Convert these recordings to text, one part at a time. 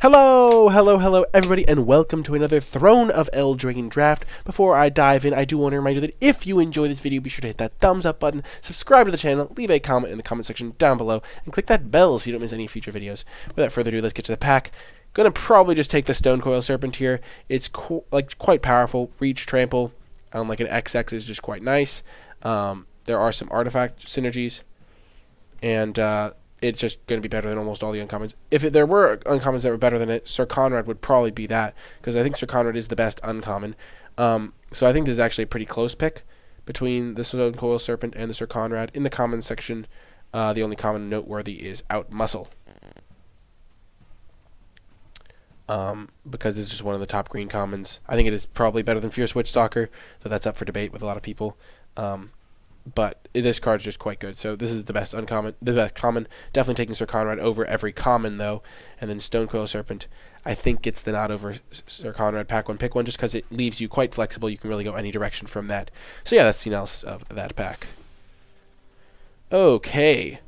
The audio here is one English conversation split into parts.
Hello, everybody, and welcome to another Throne of Eldraine draft. Before I dive in, I do want to remind you that if you enjoy this video, be sure to hit that thumbs up button, subscribe to the channel, leave a comment in the comment section down below, and click that bell so you don't miss any future videos. Without further ado, let's get to the pack. Gonna probably just take the Stonecoil Serpent here. It's quite powerful. Reach, trample, like an XX is just quite nice. There are some artifact synergies, and it's just going to be better than almost all the uncommons. If there were uncommons that were better than it, Sir Conrad would probably be that, because I think Sir Conrad is the best uncommon. So I think this is actually a pretty close pick between the Stonecoil Serpent and the Sir Conrad. In the common section, the only common noteworthy is Outmuscle, because this is just one of the top green commons. I think it is probably better than Fierce Witchstalker, so that's up for debate with a lot of people. But this card is just quite good. So this is the best uncommon, the best common. Definitely taking Sir Conrad over every common though, and then Stonecoil Serpent I think gets the nod over Sir Conrad. Pack one, pick one, just because it leaves you quite flexible. You can really go any direction from that. So yeah, that's the analysis of that pack. Okay,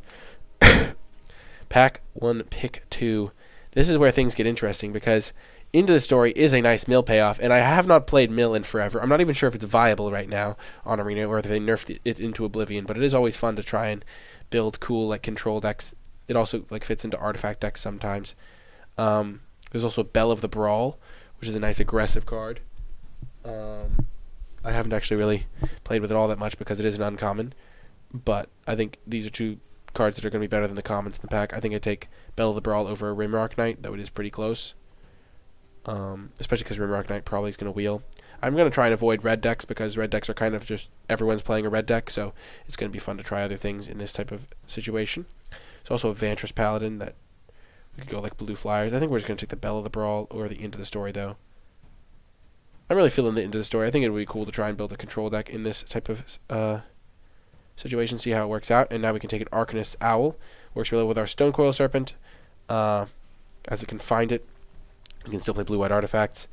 pack one, pick two. This is where things get interesting because Into the Story is a nice mill payoff, and I have not played mill in forever. I'm not even sure if it's viable right now on Arena or if they nerfed it into oblivion, but it is always fun to try and build cool control decks. It also fits into artifact decks sometimes. There's also Bell of the Brawl, which is a nice aggressive card. I haven't actually really played with it all that much because it is an uncommon, but I think these are two cards that are going to be better than the commons in the pack. I think I'd take Bell of the Brawl over Rimrock Knight, though it is pretty close. Especially because Rimrock Knight probably is going to wheel. I'm going to try and avoid red decks because red decks are kind of just everyone's playing a red deck, so it's going to be fun to try other things in this type of situation. There's also a Vantress Paladin that we could go like blue flyers. I think we're just going to take the Bell of the Brawl or the Into the Story, though. I'm really feeling the Into the Story. I think it would be cool to try and build a control deck in this type of situation, see how it works out. And now we can take an Arcanist Owl. Works really well with our Stonecoil Serpent, as it can find it. We can still play blue-white artifacts.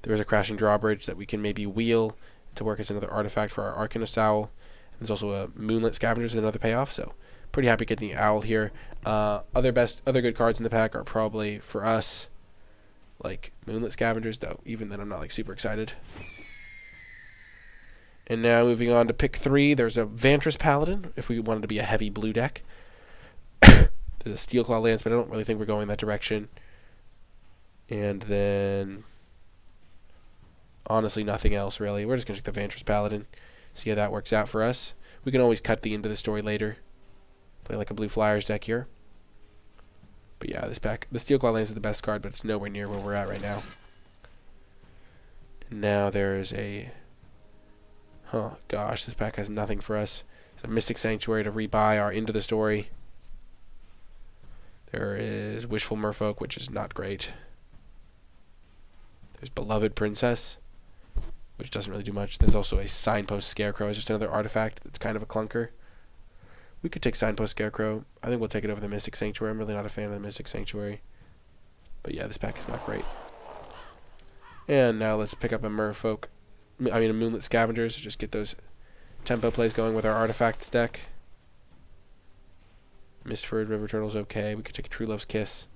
There is a Crashing Drawbridge that we can maybe wheel to work as another artifact for our Arcanist Owl. And there's also a Moonlit Scavengers with another payoff, so pretty happy getting the Owl here. Other good cards in the pack are probably, for us, like Moonlit Scavengers, though even then I'm not super excited. And now moving on to pick three, there's a Vantress Paladin, if we wanted to be a heavy blue deck. There's a Steelclaw Lance, but I don't really think we're going that direction. And then, honestly, nothing else, really. We're just going to take the Vantress Paladin, see how that works out for us. We can always cut the Into the Story later. Play like a Blue Flyers deck here. But yeah, this pack, the Steelclaw Lance is the best card, but it's nowhere near where we're at right now. And now there's a... Oh, gosh, this pack has nothing for us. It's a Mystic Sanctuary to rebuy our Into the Story. There is Wishful Merfolk, which is not great. There's Beloved Princess, which doesn't really do much. There's also a Signpost Scarecrow. It's just another artifact that's kind of a clunker. We could take Signpost Scarecrow. I think we'll take it over the Mystic Sanctuary. I'm really not a fan of the Mystic Sanctuary. But yeah, this pack is not great. And now let's pick up a Moonlit Scavengers. Just get those tempo plays going with our artifacts deck. Mistford River Turtle's okay. We could take a True Love's Kiss.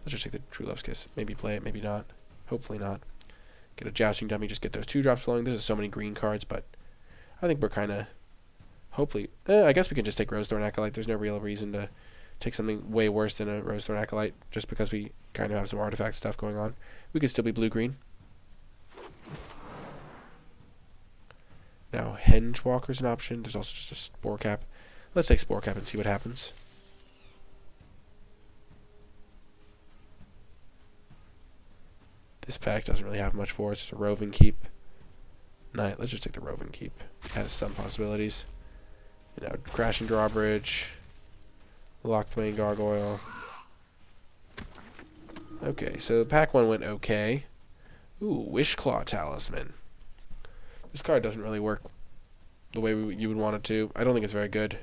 Let's just take the True Love's Kiss. Maybe play it, maybe not. Hopefully not. Get a Jousting Dummy, just get those 2-drops flowing. There's so many green cards, but I think we're kind of... Hopefully... I guess we can just take Rosethorn Acolyte. There's no real reason to take something way worse than a Rosethorn Acolyte, just because we kind of have some artifact stuff going on. We could still be blue-green. Now, Hengewalker's an option. There's also just a Spore Cap. Let's take Spore Cap and see what happens. This pack doesn't really have much for us. It's a Roving Keep. Knight. Let's just take the Roving Keep. It has some possibilities. You know, Crashing Drawbridge. Lockthwain Gargoyle. Okay, so pack one went okay. Ooh, Wishclaw Talisman. This card doesn't really work the way you would want it to. I don't think it's very good.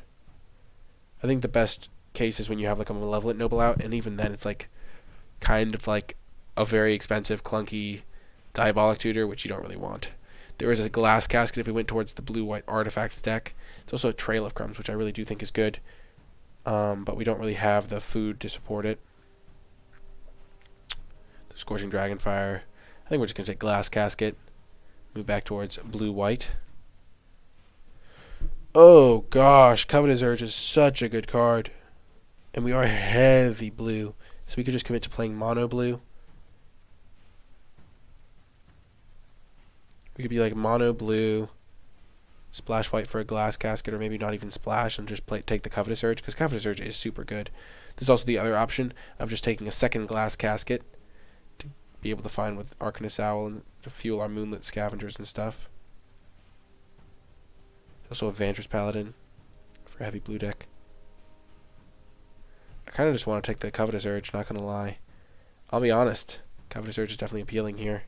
I think the best case is when you have a Malevolent Noble out, and even then it's kind of a very expensive, clunky Diabolic Tutor, which you don't really want. There is a Glass Casket if we went towards the blue-white artifacts deck. It's also a Trail of Crumbs, which I really do think is good. But we don't really have the food to support it. Scorching Dragonfire. I think we're just going to take Glass Casket. Move back towards blue-white. Oh gosh, Covetous Urge is such a good card. And we are heavy blue. So we could just commit to playing mono blue. We could be like mono blue, splash white for a Glass Casket, or maybe not even splash and just take the Covetous Urge, because Covetous Urge is super good. There's also the other option of just taking a second Glass Casket to be able to find with Arcanist Owl and to fuel our Moonlit Scavengers and stuff. There's also a Vantress Paladin for a heavy blue deck. I kind of just want to take the Covetous Urge, not going to lie. I'll be honest, Covetous Urge is definitely appealing here.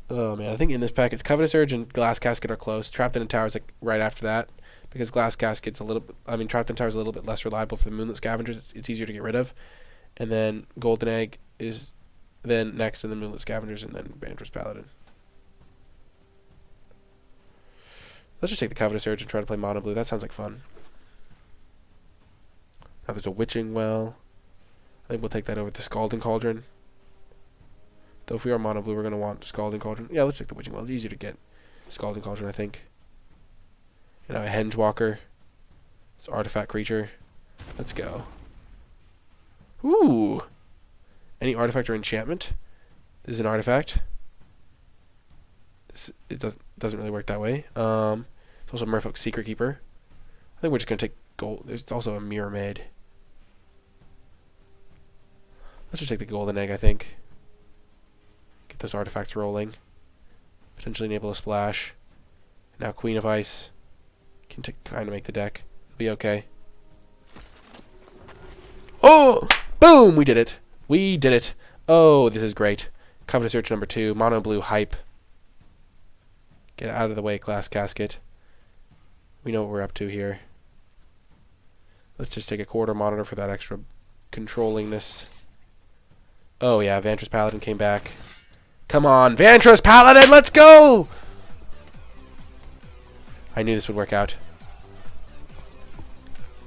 Oh man, I think in this pack it's Covetous Urge and Glass Casket are close. Trapped in a Tower is like right after that, because Glass Casket's a little bit, Trapped in a Tower is a little bit less reliable for the Moonlit Scavengers. It's easier to get rid of. And then Golden Egg is then next in the Moonlit Scavengers, and then Vantress Paladin. Let's just take the Covetous Urge and try to play mono blue. That sounds like fun. Now there's a Witching Well. I think we'll take that over the Scalding Cauldron. Though if we are mono blue, we're going to want Scalding Cauldron. Yeah, let's take the Witching Well. It's easier to get Scalding Cauldron, I think. And now a Hengewalker. It's an artifact creature. Let's go. Ooh! Any artifact or enchantment? This is an artifact. It doesn't really work that way. It's also Merfolk's Secret Keeper. I think we're just going to take gold. There's also a Mirror Maid. Let's just take the Golden Egg, I think. Get those artifacts rolling. Potentially enable a splash. Now Queen of Ice can kind of make the deck. It'll be okay. Oh! Boom! We did it. We did it. Oh, this is great. Covetous Urge number 2. Mono blue hype. Get out of the way, Glass Casket. We know what we're up to here. Let's just take a quarter monitor for that extra controllingness. Oh yeah, Vantress Paladin came back. Come on, Vantress Paladin, let's go! I knew this would work out.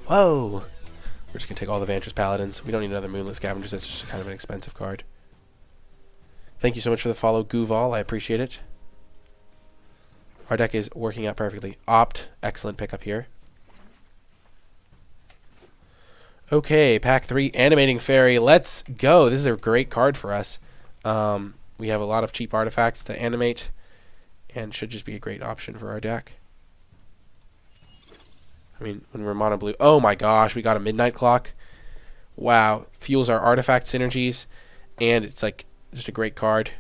Whoa! We're just going to take all the Vantress Paladins. We don't need another Moonlit Scavengers. That's just kind of an expensive card. Thank you so much for the follow, Gooval. I appreciate it. Our deck is working out perfectly. Opt. Excellent pickup here. Okay, pack 3, Animating Fairy. Let's go. This is a great card for us. We have a lot of cheap artifacts to animate, and should just be a great option for our deck. I mean, when we're mono blue. Oh my gosh, we got a Midnight Clock. Wow. Fuels our artifact synergies, and it's like just a great card.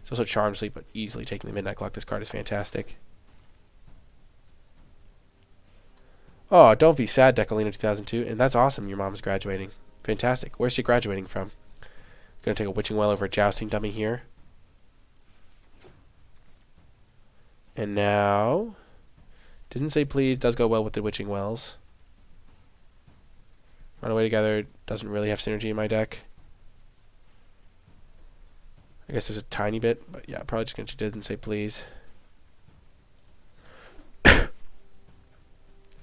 It's also Charm Sleep, but easily taking the Midnight Clock. This card is fantastic. Oh, don't be sad, Decalina 2002. And that's awesome, your mom's graduating. Fantastic. Where's she graduating from? Gonna take a Witching Well over a Jousting Dummy here. And now... Didn't say please, does go well with the Witching Wells. Run Away Together doesn't really have synergy in my deck. I guess there's a tiny bit, but yeah, probably just gonna didn't say please. And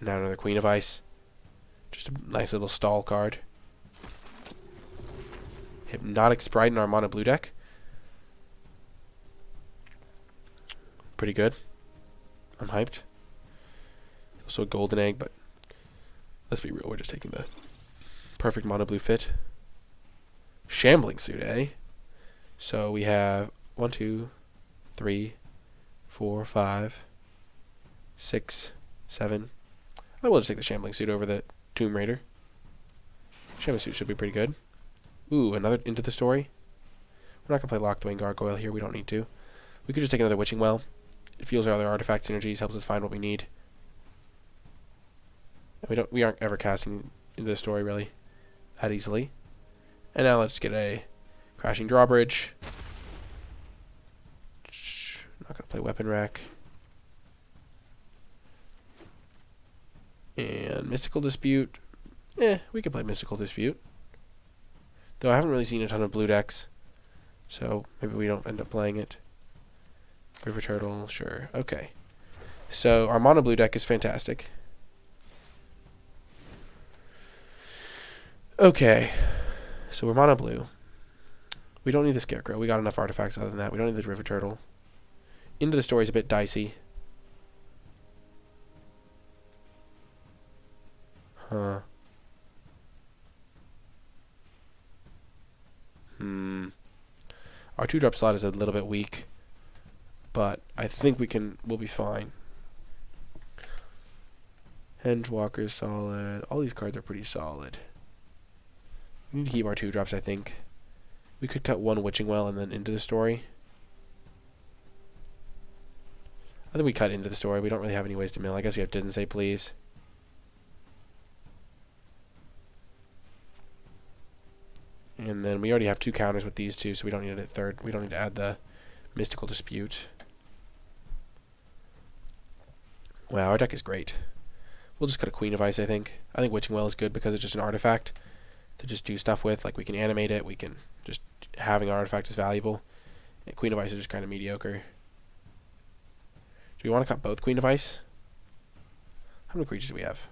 now another Queen of Ice. Just a nice little stall card. Hypnotic Sprite in our mono blue deck. Pretty good. I'm hyped. Also a Golden Egg, but let's be real, we're just taking the perfect mono blue fit. Shambling Suit, eh? So we have 1, 2, 3, 4, 5, 6, 7. I will just take the Shambling Suit over the Tomb Raider. Shambling Suit should be pretty good. Ooh, another Into the Story. We're not going to play Lock the Wing Gargoyle here. We don't need to. We could just take another Witching Well. It fuels our other artifact synergies, helps us find what we need. And we aren't ever casting Into the Story really that easily. And now let's get a Crashing Drawbridge. Not going to play Weapon Rack. And Mystical Dispute. We could play Mystical Dispute. Though I haven't really seen a ton of blue decks, so maybe we don't end up playing it. River Turtle, sure. Okay. So our mono blue deck is fantastic. Okay. So we're mono blue. We don't need the Scarecrow. We got enough artifacts other than that. We don't need the River Turtle. Into the Story is a bit dicey. Huh. Our 2-drop slot is a little bit weak, but I think we'll be fine. Hengewalker's solid. All these cards are pretty solid. We need to keep our 2-drops, I think. We could cut one Witching Well and then Into the Story. I think we cut Into the Story. We don't really have any ways to mill. I guess we have Didn't Say Please. And then we already have 2 counters with these two, so we don't need a third. We don't need to add the Mystical Dispute. Wow, our deck is great. We'll just cut a Queen of Ice, I think. I think Witching Well is good because it's just an artifact to just do stuff with. Like, we can animate it. We can just... Having an artifact is valuable. And Queen of Ice is just kind of mediocre. Do we want to cut both Queen of Ice? How many creatures do we have?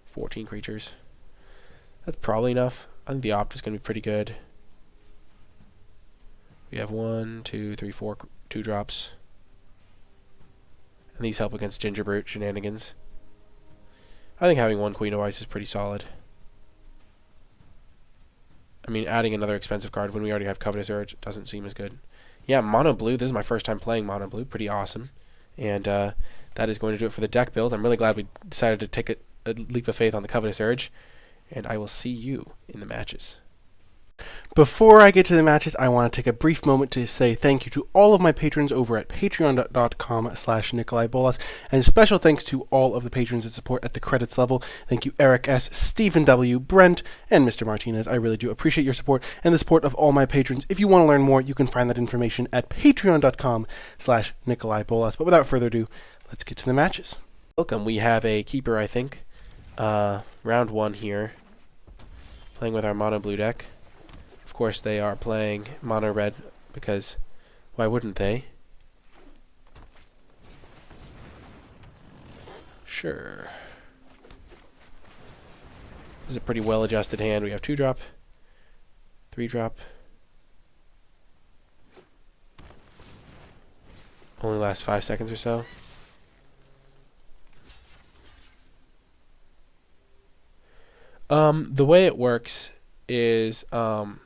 14 creatures. That's probably enough. I think the Opt is going to be pretty good. We have 1, 2, 3, 4 2-drops. And these help against Gingerbrute shenanigans. I think having 1 Queen of Ice is pretty solid. I mean, adding another expensive card when we already have Covetous Urge doesn't seem as good. Yeah, Mono Blue. This is my first time playing Mono Blue. Pretty awesome. And that is going to do it for the deck build. I'm really glad we decided to take a leap of faith on the Covetous Urge. And I will see you in the matches. Before I get to the matches, I want to take a brief moment to say thank you to all of my patrons over at patreon.com/NicolaiBolas, and special thanks to all of the patrons that support at the credits level. Thank you Eric S., Stephen W., Brent, and Mr. Martinez. I really do appreciate your support and the support of all my patrons. If you want to learn more, you can find that information at patreon.com/NicolaiBolas. But without further ado, let's get to the matches. Welcome. We have a keeper, I think. Round 1 here. Playing with our Mono Blue deck. Of course, they are playing Mono Red because why wouldn't they? Sure. This is a pretty well-adjusted hand. We have 2-drop, 3-drop. Only lasts 5 seconds or so. The way it works is we're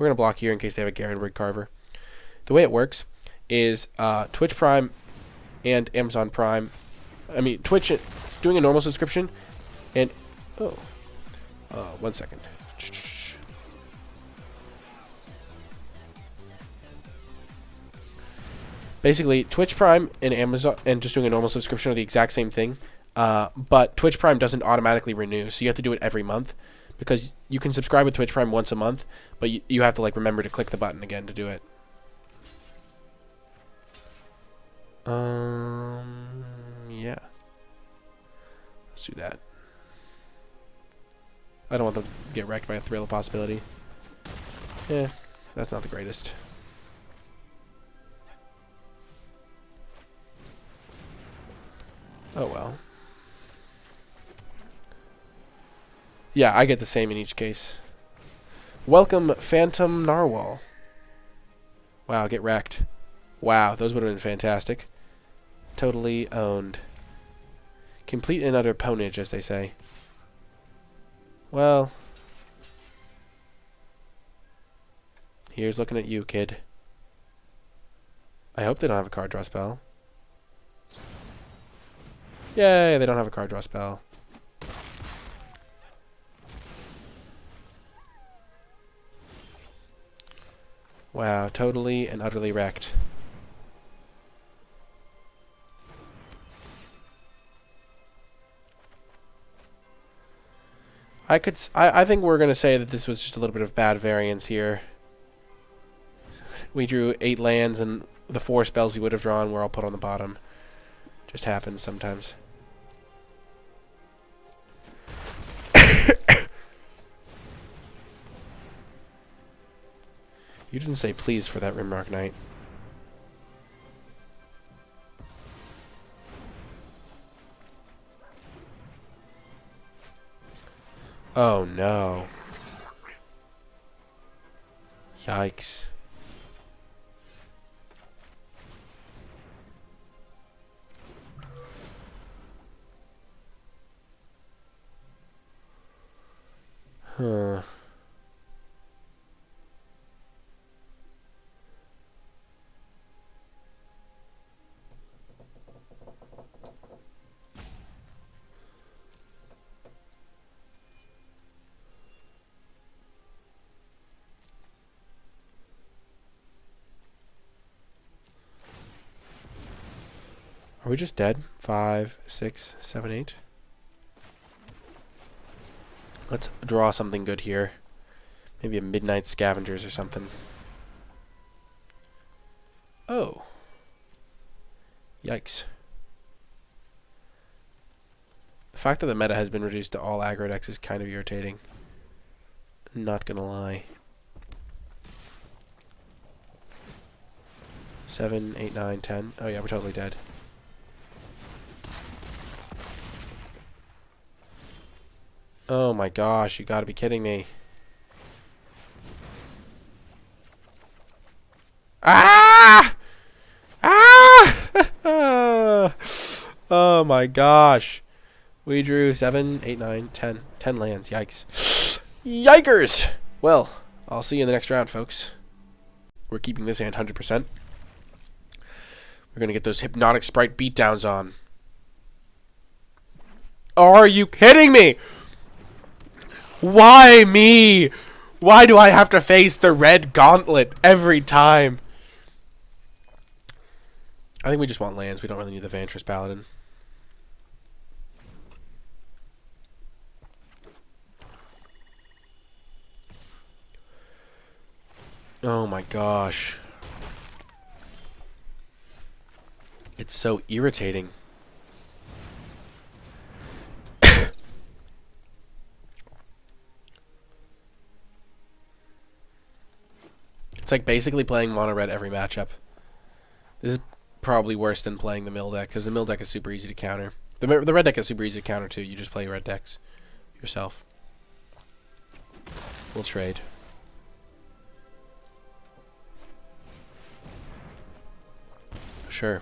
going to block here in case they have a Garenberg Carver. The way it works is Twitch Prime and Amazon Prime. I mean, Twitch doing a normal subscription and... Oh. 1 second. Basically, Twitch Prime and Amazon and just doing a normal subscription are the exact same thing. But Twitch Prime doesn't automatically renew, so you have to do it every month. Because you can subscribe with Twitch Prime once a month, but you have to like remember to click the button again to do it. Yeah. Let's do that. I don't want them to get wrecked by a Thrill of Possibility. Yeah, that's not the greatest. Oh well. Yeah, I get the same in each case. Welcome, Phantom Narwhal. Wow, get wrecked. Wow, those would have been fantastic. Totally owned. Complete and utter ponage, as they say. Well. Here's looking at you, kid. I hope they don't have a card draw spell. Yay, they don't have a card draw spell. Wow, totally and utterly wrecked. I think we're going to say that this was just a little bit of bad variance here. We drew 8 lands and the 4 spells we would have drawn were all put on the bottom. Just happens sometimes. You didn't say please for that Rimrock Knight. Oh no. Yikes. Huh. Are we just dead? 5, 6, 7, 8. Let's draw something good here. Maybe a Midnight Scavengers or something. Oh. Yikes. The fact that the meta has been reduced to all aggro decks is kind of irritating. Not gonna lie. 7, 8, 9, 10. Oh yeah, we're totally dead. Oh my gosh, you gotta be kidding me. Ah! Ah! Oh my gosh. We drew 7, 8, 9, 10. 10 lands. Yikes. Yikers! Well, I'll see you in the next round, folks. We're keeping this hand 100%. We're going to get those Hypnotic Sprite beatdowns on. Are you kidding me? Why me? Why do I have to face the red gauntlet every time? I think we just want lands. We don't really need the Vantress Paladin. Oh my gosh. It's so irritating. It's like basically playing mono red every matchup. This is probably worse than playing the mill deck, because the mill deck is super easy to counter. The red deck is super easy to counter too. You just play red decks yourself. We'll trade. Sure.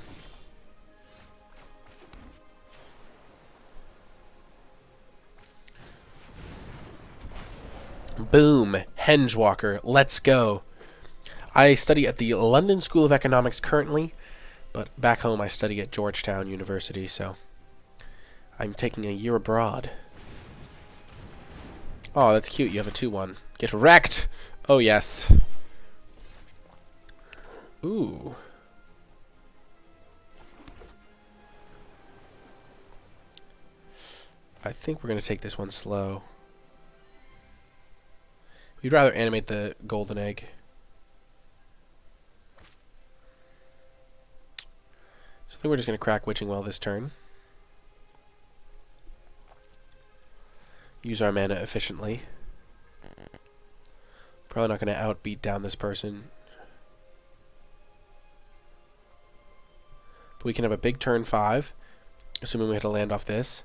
Boom. Hengewalker. Let's go. I study at the London School of Economics currently, but back home I study at Georgetown University, so I'm taking a year abroad. Oh, that's cute. You have a 2-1. Get wrecked! Oh, yes. Ooh. I think we're going to take this one slow. We'd rather animate the golden egg. So I think we're just going to crack Witching Well this turn. Use our mana efficiently. Probably not going to outbeat down this person. But we can have a big turn 5, assuming we hit a land off this.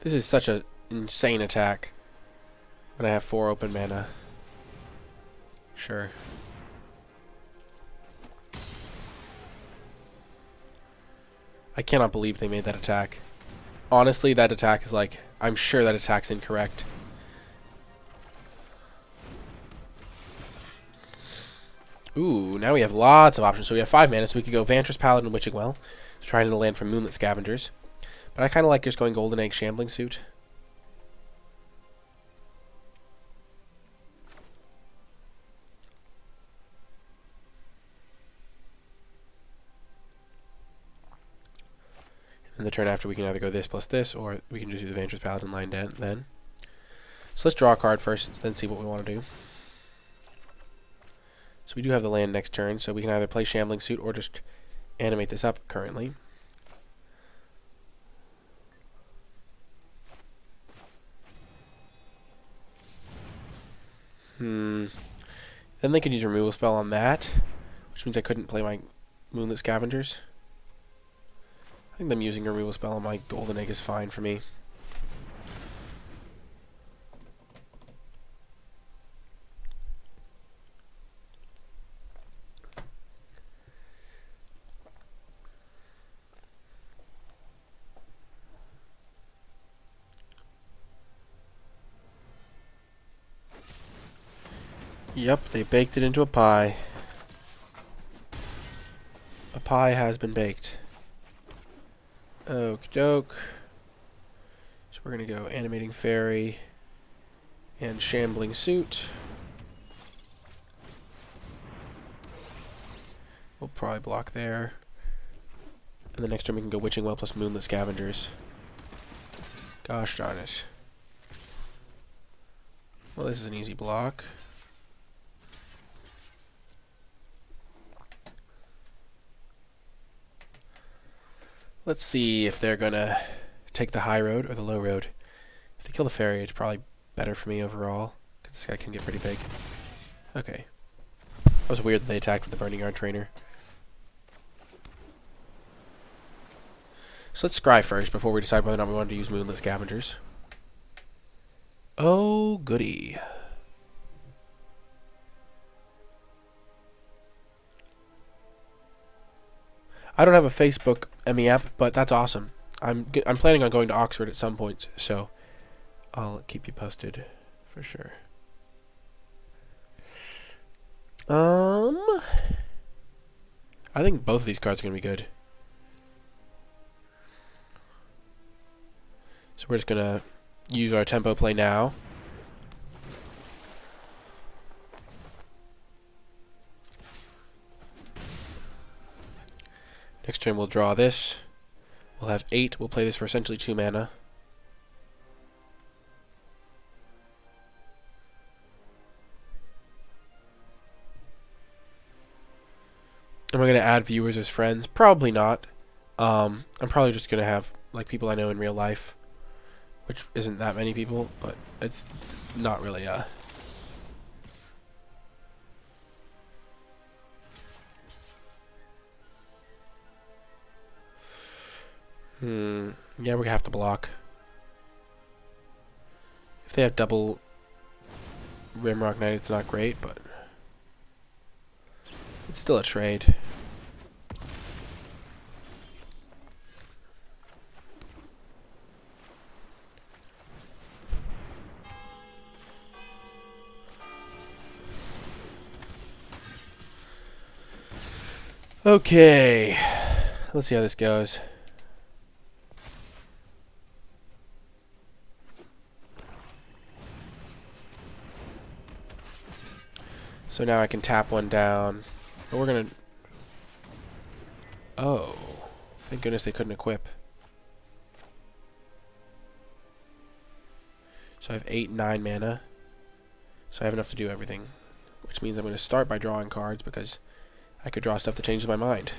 This is such an insane attack when I have 4 open mana. Sure. I cannot believe they made that attack. Honestly, that attack is like, I'm sure that attack's incorrect. Ooh, now we have lots of options. So we have 5 mana, so we could go Vantress Paladin, Witching Well, trying to land from Moonlit Scavengers. But I kind of like just going Golden Egg Shambling Suit. And the turn after we can either go this plus this, or we can just do the Vantress Paladin line then. So let's draw a card first, then see what we want to do. So we do have the land next turn, so we can either play Shambling Suit or just animate this up currently. Then they could use Removal Spell on that, which means I couldn't play my Moonlit Scavengers. I think them using a removal spell on my Golden Egg is fine for me. Yep, they baked it into a pie. A pie has been baked. Okie doke. So we're going to go Animating Fairy and Shambling Suit. We'll probably block there. And the next turn we can go Witching Well plus Moonlit Scavengers. Gosh darn it. Well, this is an easy block. Let's see if they're gonna take the high road or the low road. If they kill the fairy, it's probably better for me overall, because this guy can get pretty big. Okay. That was weird that they attacked with the Burning Yard Trainer. So let's scry first before we decide whether or not we want to use Moonlit Scavengers. Oh, goody. I don't have a Facebook ME app, but that's awesome. I'm planning on going to Oxford at some point, so I'll keep you posted for sure. I think both of these cards are going to be good. So we're just going to use our tempo play now. Next turn we'll draw this. We'll have 8. We'll play this for essentially 2 mana. Am I going to add viewers as friends? Probably not. I'm probably just going to have like people I know in real life, which isn't that many people, but it's not really yeah, we're gonna have to block. If they have double Rimrock Knight, it's not great, but it's still a trade. Okay, let's see how this goes. So now I can tap one down. But we're gonna... Oh. Thank goodness they couldn't equip. So I have 8, 9 mana. So I have enough to do everything. Which means I'm going to start by drawing cards because I could draw stuff that changes my mind.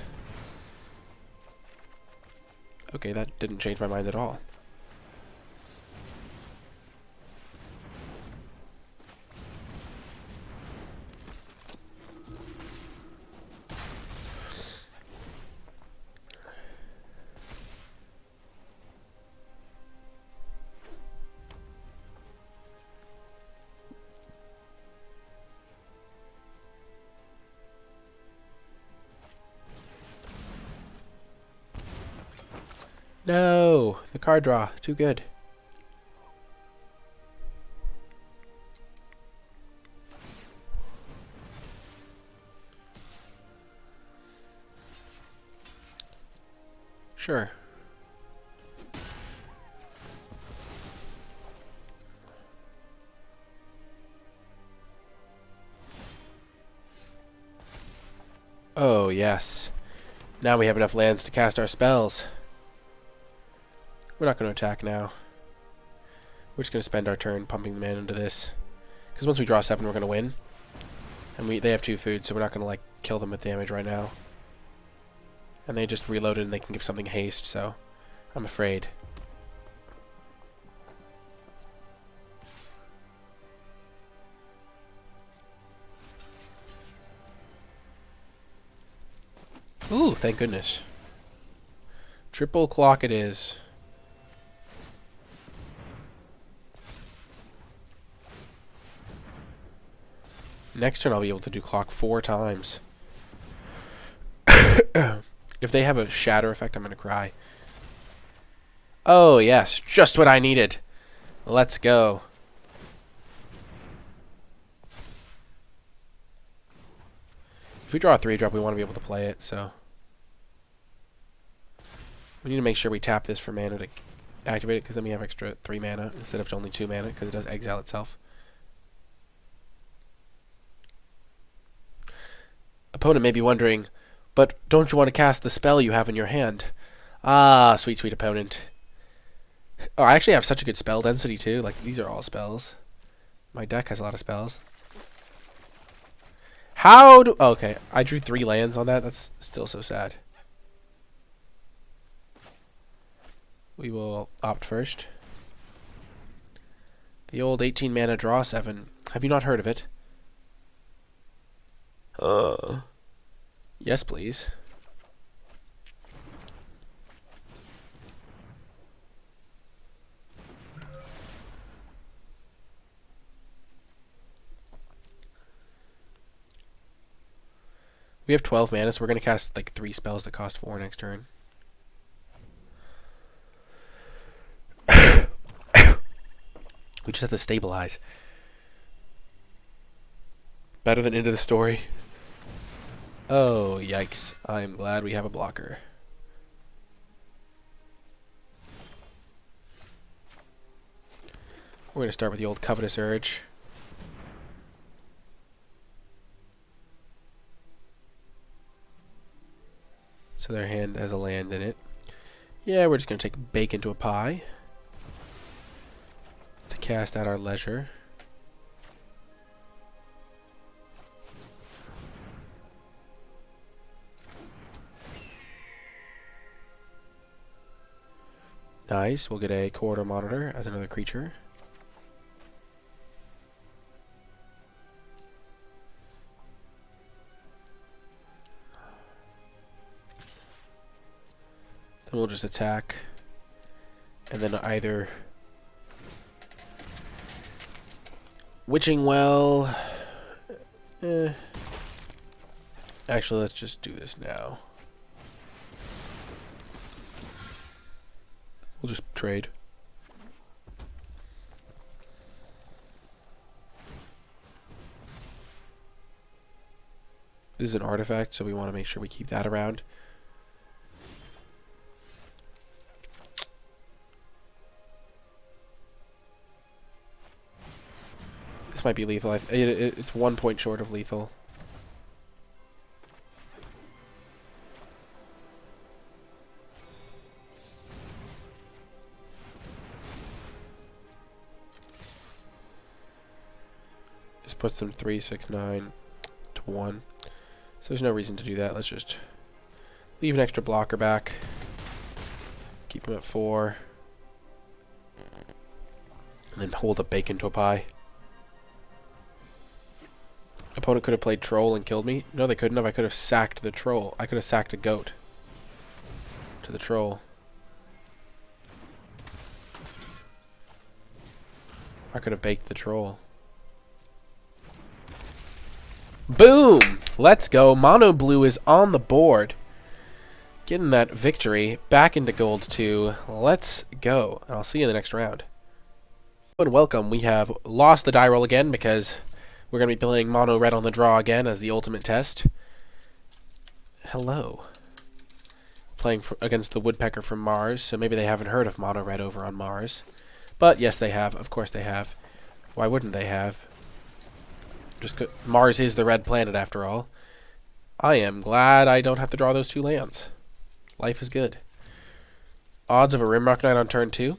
Okay, that didn't change my mind at all. No! The card draw. Too good. Sure. Oh, yes. Now we have enough lands to cast our spells. We're not going to attack now. We're just going to spend our turn pumping the mana into this. Because once we draw 7, we're going to win. And they have 2 food, so we're not going to like kill them with damage right now. And they just reloaded and they can give something haste, so I'm afraid. Ooh, thank goodness. Triple clock it is. Next turn I'll be able to do clock 4 times. If they have a shatter effect, I'm going to cry. Oh, yes. Just what I needed. Let's go. If we draw a 3-drop, we want to be able to play it, so... We need to make sure we tap this for mana to activate it, because then we have extra 3 mana instead of only 2 mana, because it does exile itself. Opponent may be wondering, but don't you want to cast the spell you have in your hand? Ah, sweet, sweet opponent. Oh, I actually have such a good spell density, too. Like, these are all spells. My deck has a lot of spells. How do... Oh, okay, I drew 3 lands on that. That's still so sad. We will opt first. The old 18 mana draw 7. Have you not heard of it? Yes, please. We have 12 mana, so we're going to cast like 3 spells that cost 4 next turn. We just have to stabilize. Better than Into the Story. Oh, yikes. I'm glad we have a blocker. We're going to start with the old Covetous Urge. So their hand has a land in it. Yeah, we're just going to take Bake into a Pie to cast at our leisure. Nice. We'll get a Corridor Monitor as another creature. Then we'll just attack. And then either Witching Well. Actually, let's just do this now. We'll just trade. This is an artifact, so we want to make sure we keep that around. This might be lethal. It's 1 point short of lethal. Just puts them 3, 6, 9 to 1. So there's no reason to do that. Let's just leave an extra blocker back. Keep him at 4. And then hold a Bake into a Pie. Opponent could have played Troll and killed me. No, they couldn't have. I could have sacked the Troll. I could have sacked a goat to the Troll. I could have baked the Troll. Boom! Let's go. Mono Blue is on the board. Getting that victory back into gold 2. Let's go. I'll see you in the next round. And welcome. We have lost the die roll again because we're going to be playing Mono Red on the draw again as the ultimate test. Hello. Playing against the Woodpecker from Mars, so maybe they haven't heard of Mono Red over on Mars. But yes, they have. Of course they have. Why wouldn't they have? Mars is the red planet after all. I am glad I don't have to draw those 2 lands. Life is good. Odds of a Rimrock Knight on turn 2?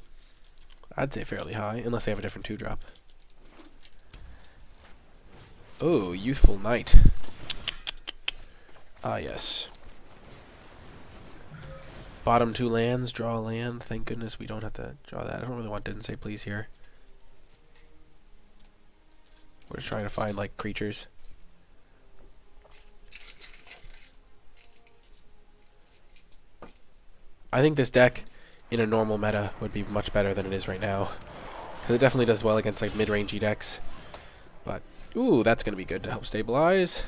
I'd say fairly high, unless they have a different 2-drop. Oh, Youthful Knight. Ah, yes. Bottom 2 lands, draw a land. Thank goodness we don't have to draw that. I don't really want Didn't Say Please here. We're just trying to find, like, creatures. I think this deck in a normal meta would be much better than it is right now. Because it definitely does well against like mid-rangey decks. But, ooh, that's going to be good to help stabilize.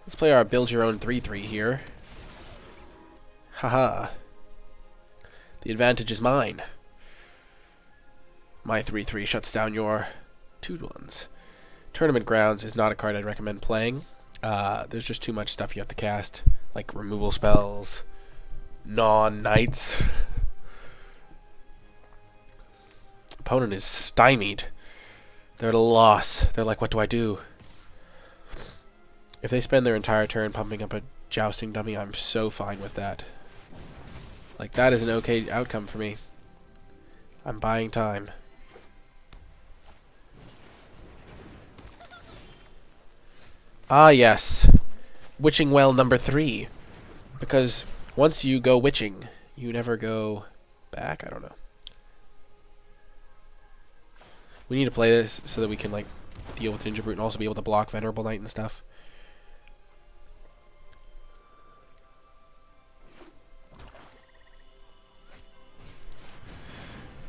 Let's play our build your own 3-3 here. Haha. The advantage is mine. My 3-3 shuts down your 2-1s. Tournament Grounds is not a card I'd recommend playing. There's just too much stuff you have to cast. Like removal spells, non-knights. Opponent is stymied. They're at a loss. They're like, what do I do? If they spend their entire turn pumping up a jousting dummy, I'm so fine with that. Like, that is an okay outcome for me. I'm buying time. Ah, yes. Witching Well number 3. Because once you go witching, you never go back? I don't know. We need to play this so that we can, like, deal with Ninja Brute and also be able to block Venerable Knight and stuff.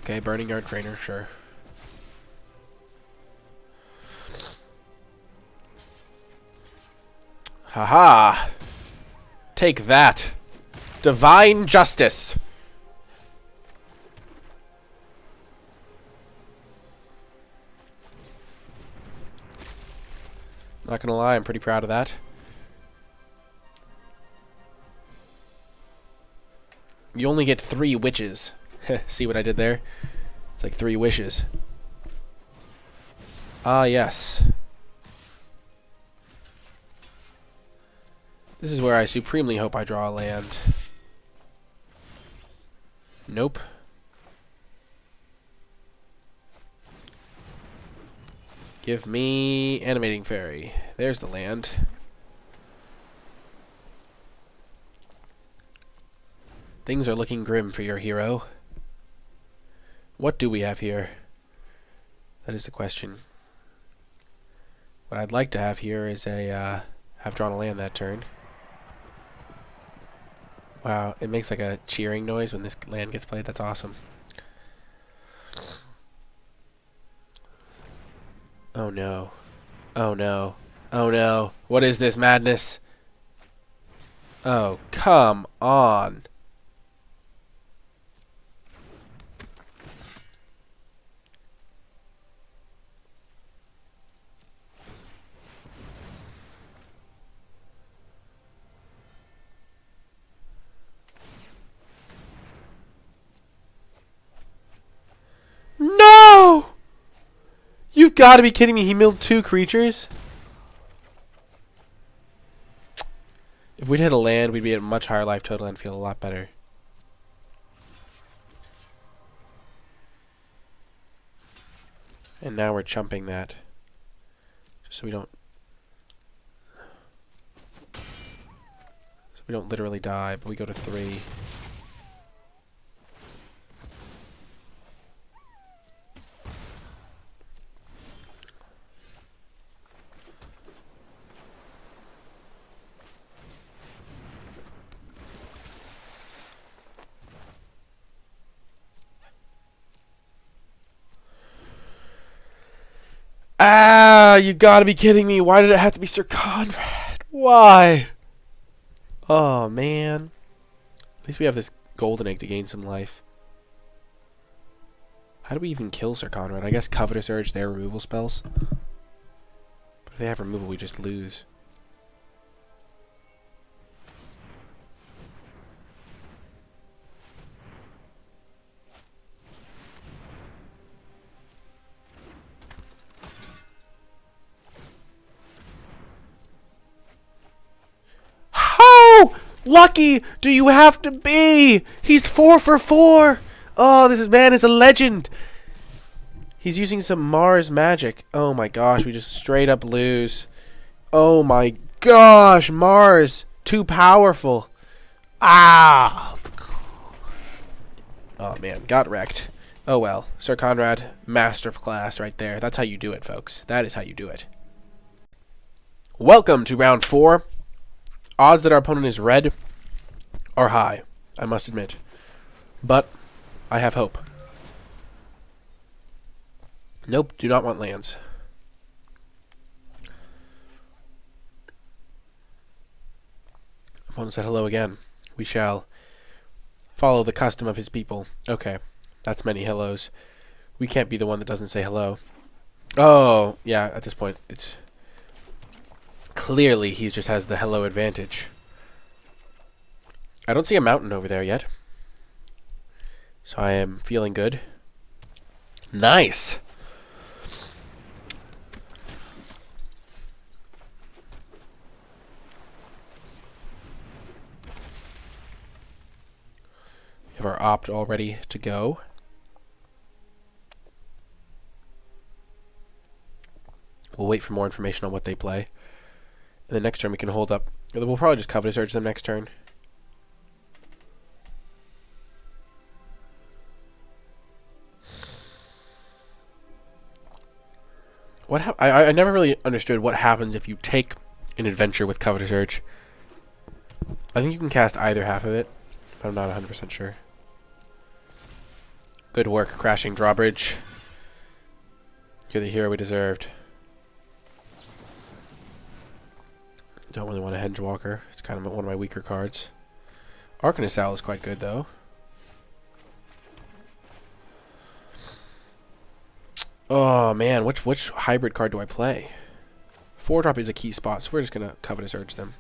Okay, Burning Yard Trainer, sure. Haha! Take that! Divine Justice! Not gonna lie, I'm pretty proud of that. You only get 3 witches. See what I did there? It's like 3 wishes. Ah, yes. This is where I supremely hope I draw a land. Nope. Give me Animating Fairy. There's the land. Things are looking grim for your hero. What do we have here? That is the question. What I'd like to have here is a, have drawn a land that turn. Wow, it makes like a cheering noise when this land gets played. That's awesome. Oh no. Oh no. Oh no. What is this madness? Oh, come on. No! You've got to be kidding me. He milled 2 creatures? If we'd hit a land, we'd be at a much higher life total and feel a lot better. And now we're chumping that. Just so we don't... So we don't literally die, but we go to 3. Ah, you gotta be kidding me. Why did it have to be Sir Conrad? Why? Oh, man. At least we have this golden egg to gain some life. How do we even kill Sir Conrad? I guess Covetous Urge, their removal spells. But if they have removal, we just lose. How lucky do you have to be? He's 4 for 4. Oh, this man is a legend. He's using some Mars magic. Oh my gosh, we just straight up lose. Oh my gosh, Mars. Too powerful. Ah. Oh man, got wrecked. Oh well, Sir Conrad, masterclass right there. That's how you do it, folks. That is how you do it. Welcome to round 4. Odds that our opponent is red are high. I must admit. But I have hope. Nope, do not want lands. Opponent said hello again. We shall follow the custom of his people. Okay, that's many hellos. We can't be the one that doesn't say hello. Oh, yeah, at this point, it's... Clearly, he just has the hello advantage. I don't see a mountain over there yet. So I am feeling good. Nice! We have our opt all ready to go. We'll wait for more information on what they play. And the next turn we can hold up. We'll probably just Covetous Urge them next turn. I never really understood what happens if you take an adventure with Covetous Urge. I think you can cast either half of it, but I'm not 100% sure. Good work, Crashing Drawbridge. You're the hero we deserved. Don't really want a Hedgewalker. It's kind of one of my weaker cards. Arcanist Owl is quite good, though. Oh, man. Which hybrid card do I play? 4-drop is a key spot, so we're just going to Covetous Urge them.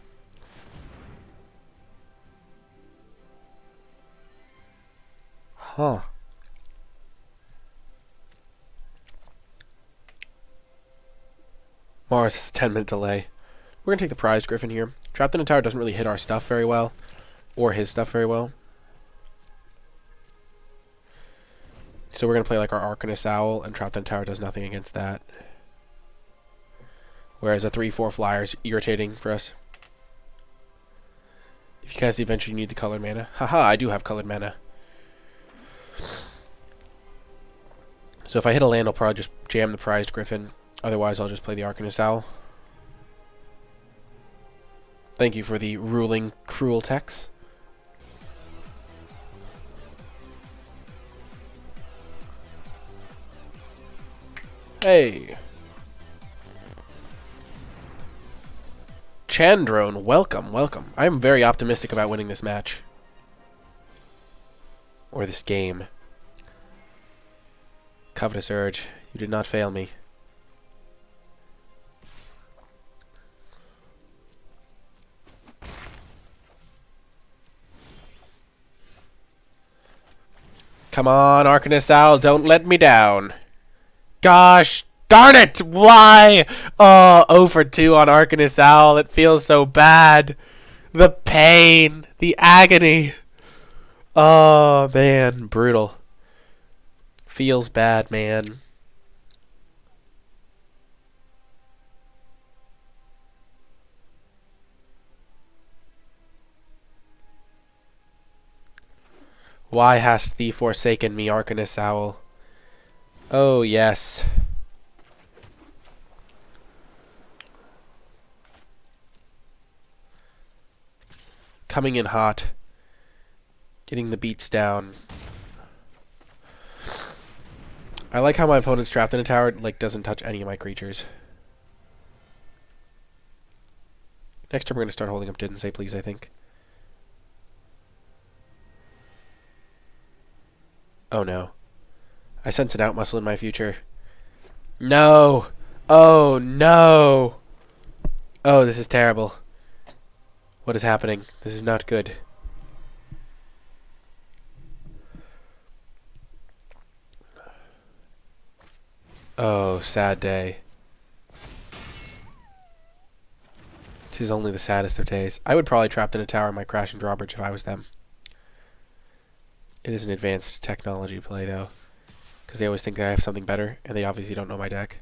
Huh. Mars has a 10-minute delay. We're going to take the Prized Griffin here. Trapped in a Tower doesn't really hit our stuff very well. Or his stuff very well. So we're going to play like our Arcanist Owl, and Trapped in a Tower does nothing against that. Whereas a 3/4 flyer is irritating for us. If you cast the adventure, you need the colored mana. Haha, I do have colored mana. So if I hit a land, I'll probably just jam the Prized Griffin. Otherwise, I'll just play the Arcanist Owl. Thank you for the ruling cruel text. Hey. Chandrone, welcome, welcome. I'm very optimistic about winning this match. Or this game. Covetous Urge, you did not fail me. Come on, Arcanist Owl, don't let me down. Gosh darn it! Why? Oh, 0 for 2 on Arcanist Owl. It feels so bad. The pain. The agony. Oh, man. Brutal. Feels bad, man. Why hast thee forsaken me, Arcanist Owl? Oh, yes. Coming in hot. Getting the beats down. I like how my opponent's trapped in a tower, like, doesn't touch any of my creatures. Next turn we're going to start holding up Didn't Say Please, I think. Oh no. I sense an out muscle in my future. No! Oh no! Oh, this is terrible. What is happening? This is not good. Oh, sad day. 'Tis only the saddest of days. I would probably trapped in a tower in my Crashing Drawbridge if I was them. It is an advanced technology play, though. Because they always think that I have something better, and they obviously don't know my deck.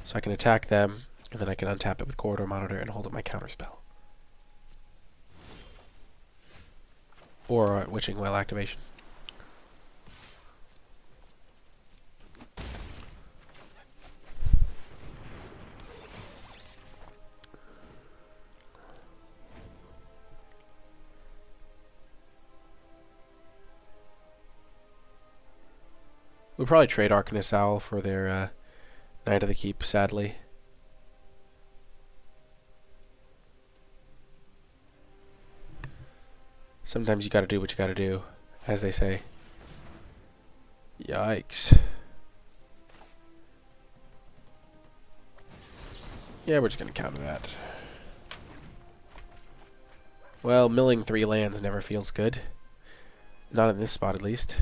So I can attack them, and then I can untap it with Corridor Monitor and hold up my counterspell. Or Witching Well activation. We'll probably trade Arcanist Owl for their Knight of the Keep, sadly. Sometimes you gotta do what you gotta do, as they say. Yikes. Yeah, we're just gonna counter that. Well, milling 3 lands never feels good. Not in this spot, at least.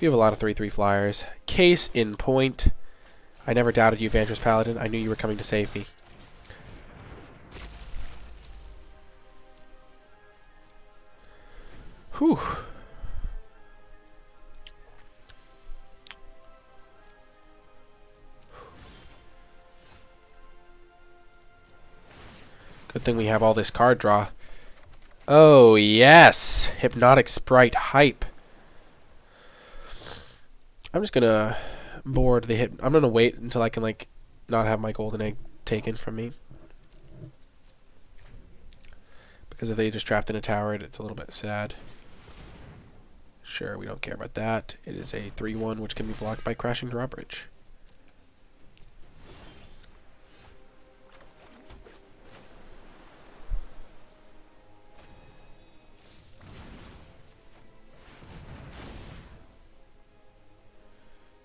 We have a lot of 3/3 flyers. Case in point. I never doubted you, Vantress Paladin. I knew you were coming to save me. Whew. Good thing we have all this card draw. Oh, yes! Hypnotic Sprite hype. I'm just gonna board the hit. I'm gonna wait until I can, like, not have my golden egg taken from me. Because if they just trapped in a tower, it's a little bit sad. Sure, we don't care about that. It is a 3/1, which can be blocked by Crashing Drawbridge.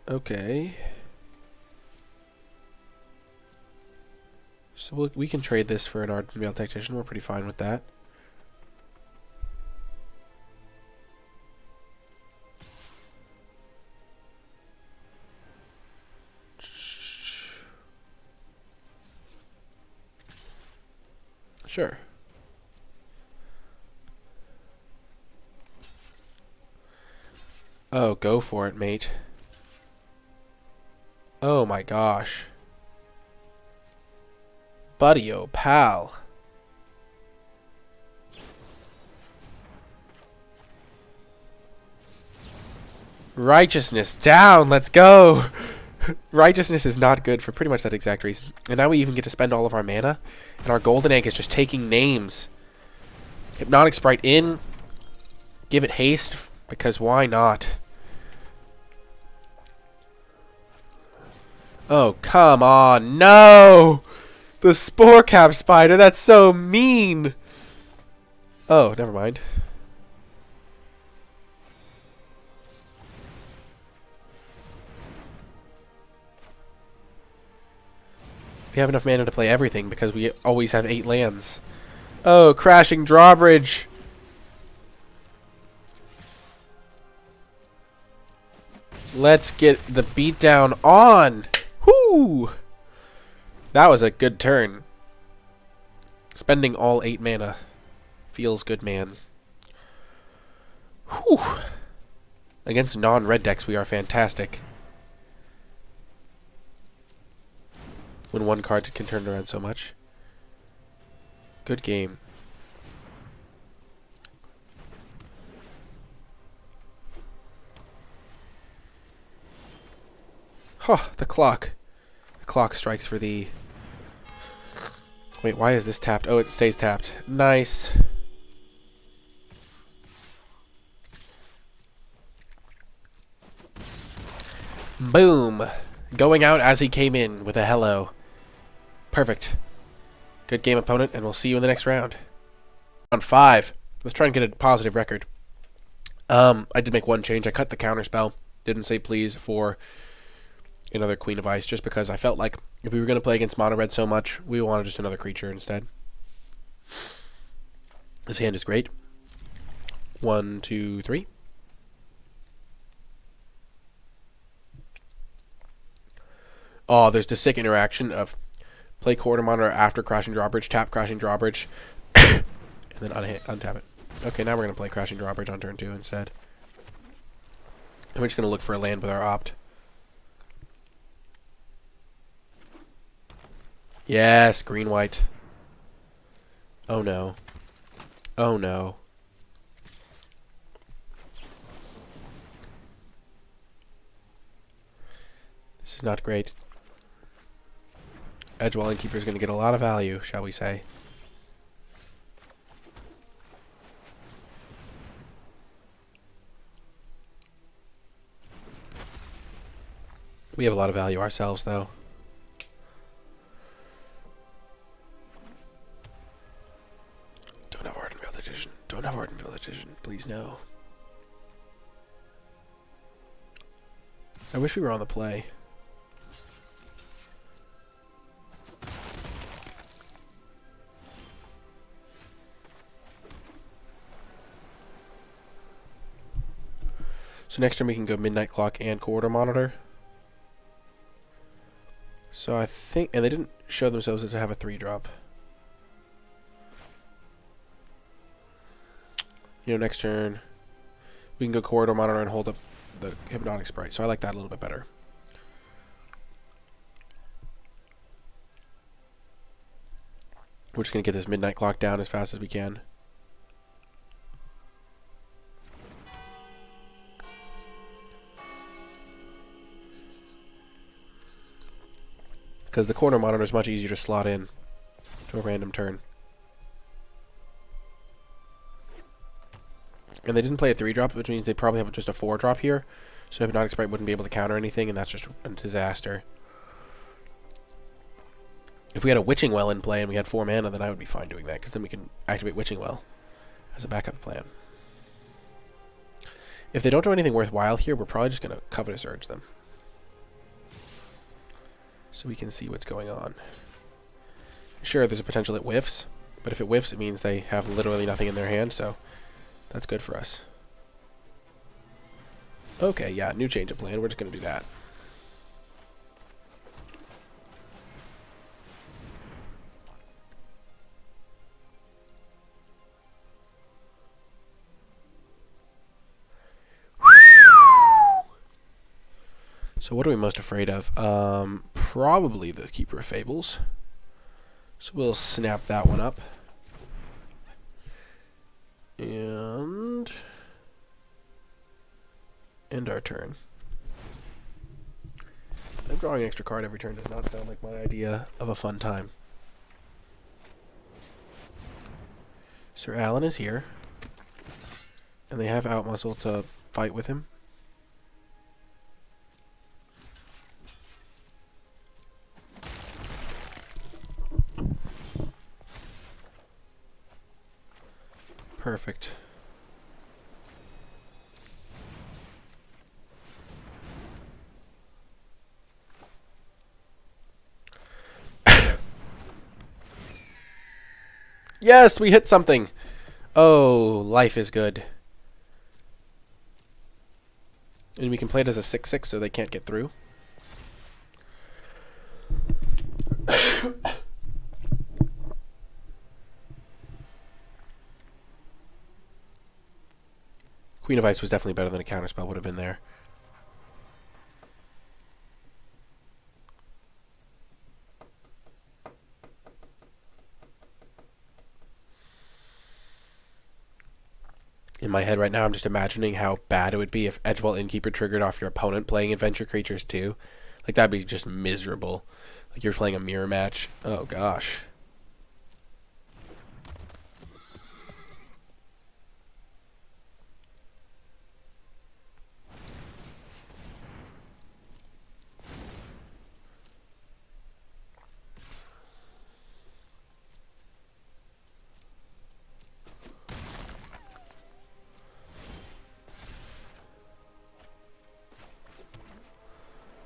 Okay. So we can trade this for an Ardent Veil Tactician. We're pretty fine with that. Sure. Oh, go for it, mate. Oh my gosh. Buddy, oh pal. Righteousness down, let's go! Righteousness is not good for pretty much that exact reason. And now we even get to spend all of our mana, and our golden egg is just taking names. Hypnotic Sprite in. Give it haste, because why not? Oh, come on. No! The Spore Cap Spider, that's so mean! Oh, never mind. We have enough mana to play everything because we always have 8 lands. Oh, Crashing Drawbridge! Let's get the beatdown on! Whoo! That was a good turn. Spending all 8 mana. Feels good, man. Whew. Against non-red decks, we are fantastic. When one card can turn around so much. Good game. Huh, the clock. The clock strikes for the... Wait, why is this tapped? Oh, it stays tapped. Nice. Boom. Going out as he came in with a hello. Perfect. Good game, opponent, and we'll see you in the next round. Round 5. Let's try and get a positive record. I did make one change. I cut the counter spell. Didn't say please for another Queen of Ice, just because I felt like if we were going to play against mono red so much, we wanted just another creature instead. This hand is great. 1, 2, 3. Oh, there's the sick interaction of play Quarter Monitor after Crashing Drawbridge, tap Crashing Drawbridge, and then untap it. Okay, now we're going to play Crashing Drawbridge on turn 2 instead. And we're just going to look for a land with our opt. Yes, green-white. Oh no. Oh no. This is is not great. Edgewall Innkeeper is going to get a lot of value, shall we say. We have a lot of value ourselves, though. Don't have Ardenvale Edition. Don't have Ardenvale Edition. Please, no. I wish we were on the play. So next turn we can go Midnight Clock and Corridor Monitor. So I think, and they didn't show themselves to have a 3-drop. You know, next turn we can go Corridor Monitor and hold up the Hypnotic Sprite. So I like that a little bit better. We're just going to get this Midnight Clock down as fast as we can. Because the Corridor Monitor is much easier to slot in to a random turn. And they didn't play a 3-drop, which means they probably have just a 4-drop here. So Hypnotic Sprite wouldn't be able to counter anything, and that's just a disaster. If we had a Witching Well in play and we had 4 mana, then I would be fine doing that, because then we can activate Witching Well as a backup plan. If they don't do anything worthwhile here, we're probably just going to Covetous Urge them. So we can see what's going on. Sure, there's a potential it whiffs, but if it whiffs, it means they have literally nothing in their hand, so that's good for us. Okay, yeah, new change of plan. We're just going to do that. So what are we most afraid of? Probably the Keeper of Fables. So we'll snap that one up. And end our turn. And drawing an extra card every turn does not sound like my idea of a fun time. Sir Alan is here. And they have Outmuscle to fight with him. Perfect. Yes, we hit something. Oh, life is good. And we can play it as a 6/6 so they can't get through. Queen of Ice was definitely better than a counterspell would have been there. In my head right now, I'm just imagining how bad it would be if Edgewall Innkeeper triggered off your opponent playing Adventure Creatures too. Like, that'd be just miserable. Like you're playing a mirror match. Oh, gosh.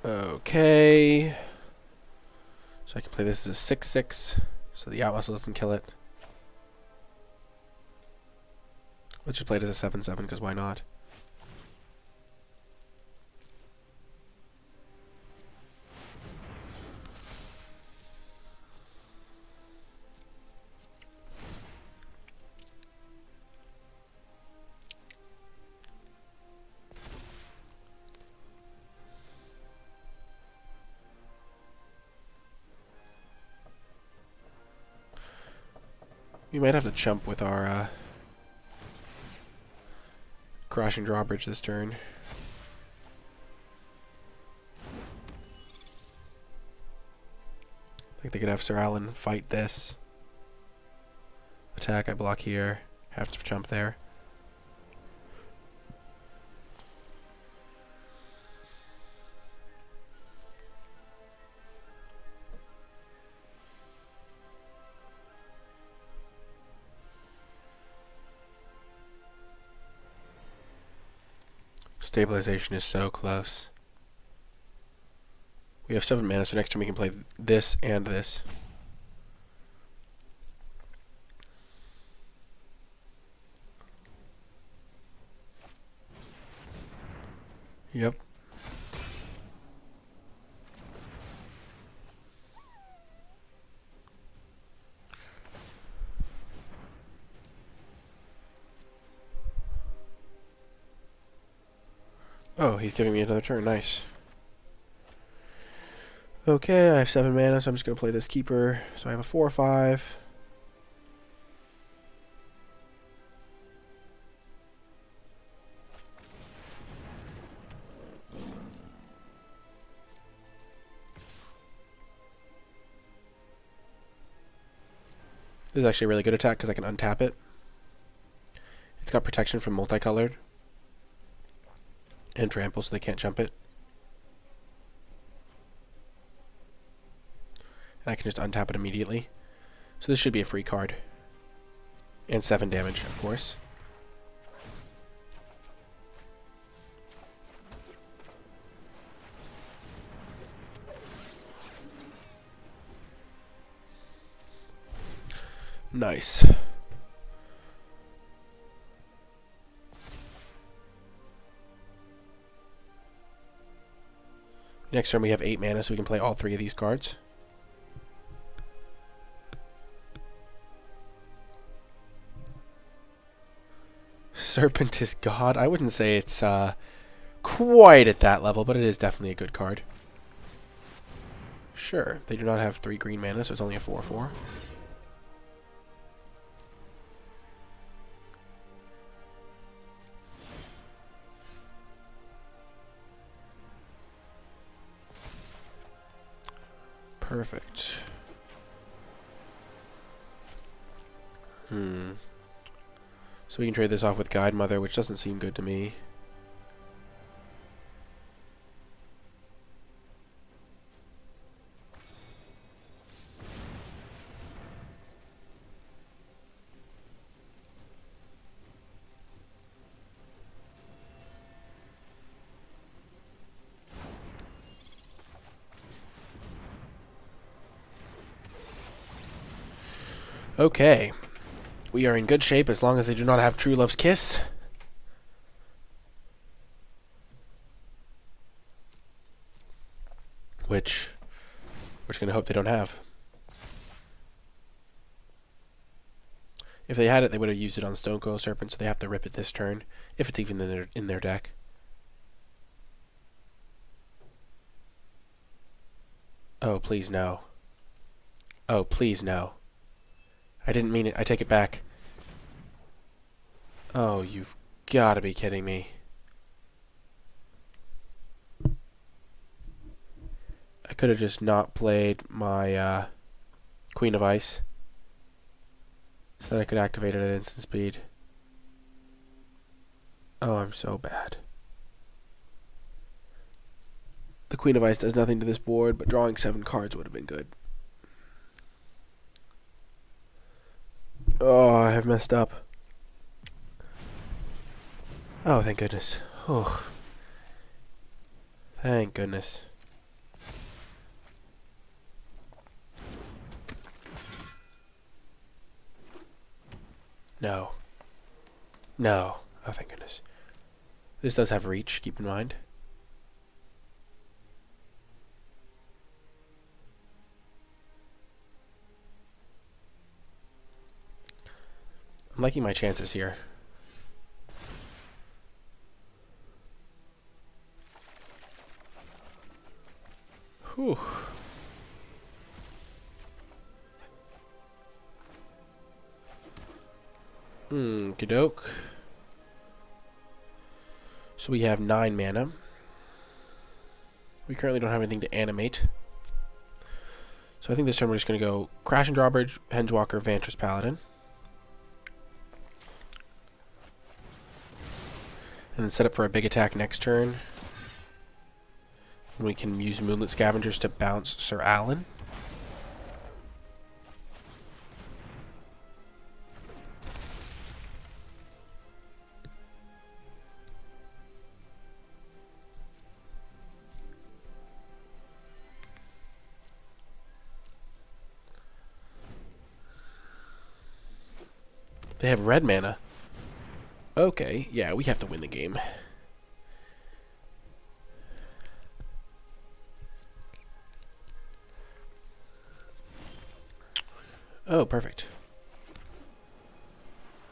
Okay. So I can play this as a 6/6, so the Outmuscle doesn't kill it. Let's just play it as a 7/7, because why not? We might have to chump with our Crashing Drawbridge this turn. think they could have Sir Alan fight this. Attack, I block here. Have to jump there. Stabilization is so close. We have 7 mana, so next turn we can play this and this. Yep. Oh, he's giving me another turn. Nice. Okay, I have 7 mana, so I'm just going to play this Keeper. So I have a 4/5. This is actually a really good attack because I can untap it. It's got protection from multicolored and trample, so they can't jump it. And I can just untap it immediately. So this should be a free card. And 7 damage, of course. Nice. Next turn we have 8 mana, so we can play all 3 of these cards. Serpent is God. I wouldn't say it's quite at that level, but it is definitely a good card. Sure, they do not have 3 green mana, so it's only a 4/4. Perfect. So we can trade this off with Guide Mother, which doesn't seem good to me. Okay. We are in good shape as long as they do not have True Love's Kiss. Which we're just going to hope they don't have. If they had it, they would have used it on Stonecoil Serpent, so they have to rip it this turn, if it's even in their deck. Oh, please no. Oh, please no. I didn't mean it. I take it back. Oh, you've got to be kidding me. I could have just not played my Queen of Ice so that I could activate it at instant speed. Oh, I'm so bad. The Queen of Ice does nothing to this board, but drawing 7 cards would have been good. Oh, I have messed up. Oh, thank goodness. Oh. Thank goodness. No. No. Oh, thank goodness. This does have reach, keep in mind. I'm liking my chances here. Whew. Kadoke. So we have 9 mana. We currently don't have anything to animate. So I think this turn we're just going to go Crash and Drawbridge, Hengewalker, Vantress Paladin. And then set up for a big attack next turn. And we can use Moonlit Scavengers to bounce Sir Alan. They have red mana. Okay, yeah, we have to win the game. Oh, perfect.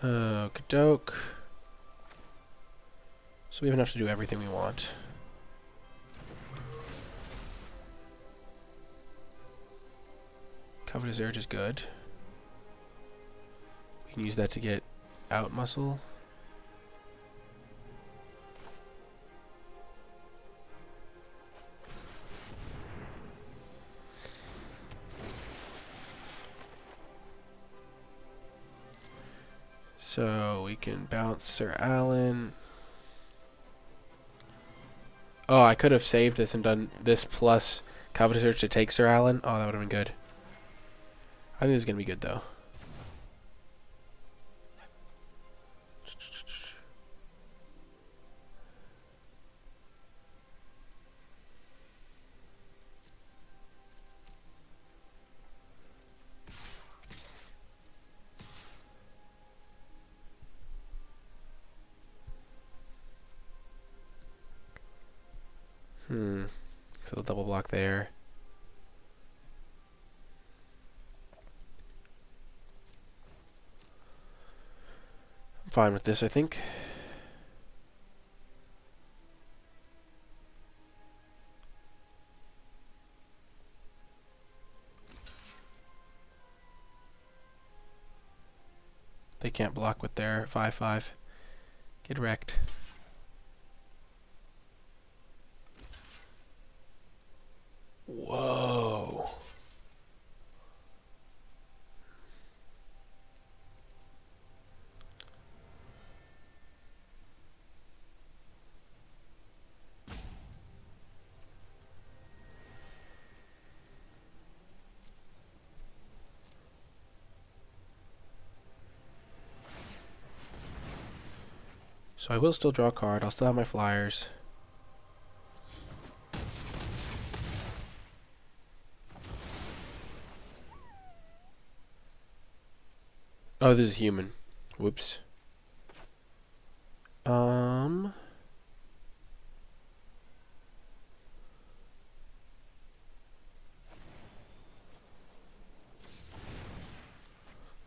Okadoke. So we have enough to do everything we want. Covetous Urge is good. We can use that to get out muscle. So we can bounce Sir Alan. Oh, I could have saved this and done this plus Covetous Urge to take Sir Alan. Oh, that would have been good. I think this is going to be good, though. So the double block there. I'm fine with this, I think. They can't block with their 5/5. Get wrecked. Whoa. So I will still draw a card. I'll still have my flyers. Oh, this is human. Whoops. Let's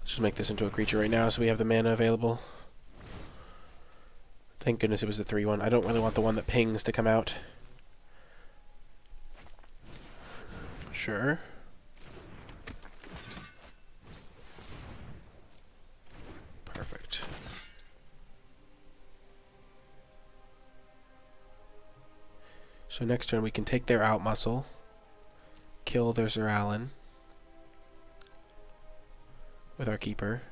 just make this into a creature right now so we have the mana available. Thank goodness it was the 3/1. I don't really want the one that pings to come out. Sure. Perfect. So next turn we can take their out muscle, kill their Sir Alan with our keeper,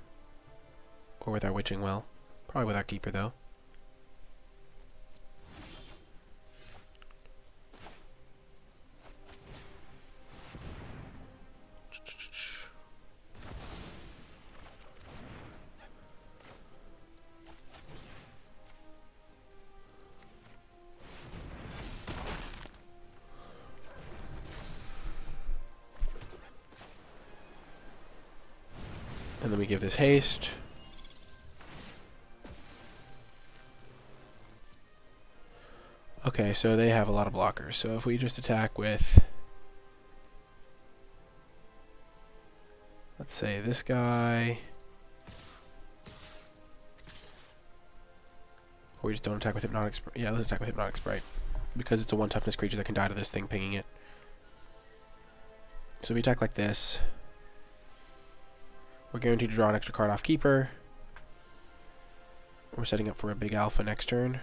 or with our Witching Well. Probably with our keeper though. And then we give this haste. Okay, so they have a lot of blockers. So if we just attack with, let's say this guy, or we just don't attack with Hypnotic Sprite. Yeah, let's attack with Hypnotic Sprite, because it's a 1 toughness creature that can die to this thing pinging it. So we attack like this. We're guaranteed to draw an extra card off keeper. We're setting up for a big alpha next turn.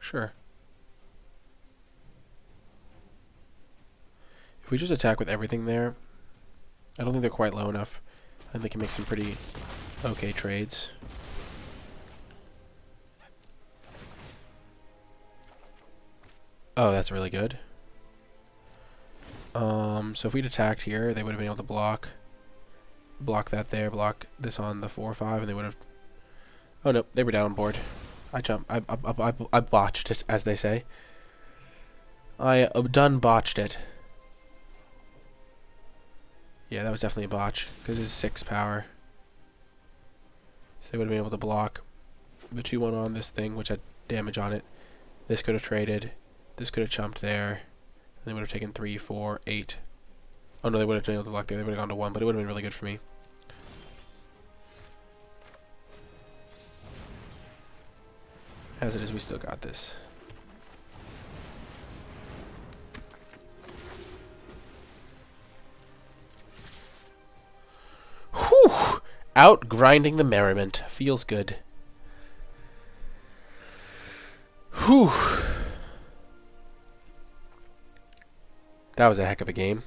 Sure. If we just attack with everything there, I don't think they're quite low enough. I think they can make some pretty okay trades. Oh, that's really good. So if we'd attacked here, they would have been able to block that there, block this on the 4-5, and they would have... Oh no, they were down on board. I botched it, as they say. I done botched it. Yeah, that was definitely a botch, because it's 6 power. So they would have been able to block the 2-1 on this thing, which had damage on it. This could have traded. This could have chumped there. And they would have taken 3, 4, 8. Oh no, they would have been able to block there. They would have gone to 1, but it would have been really good for me. As it is, we still got this. Whew! Out grinding the merriment. Feels good. Whew! That was a heck of a game.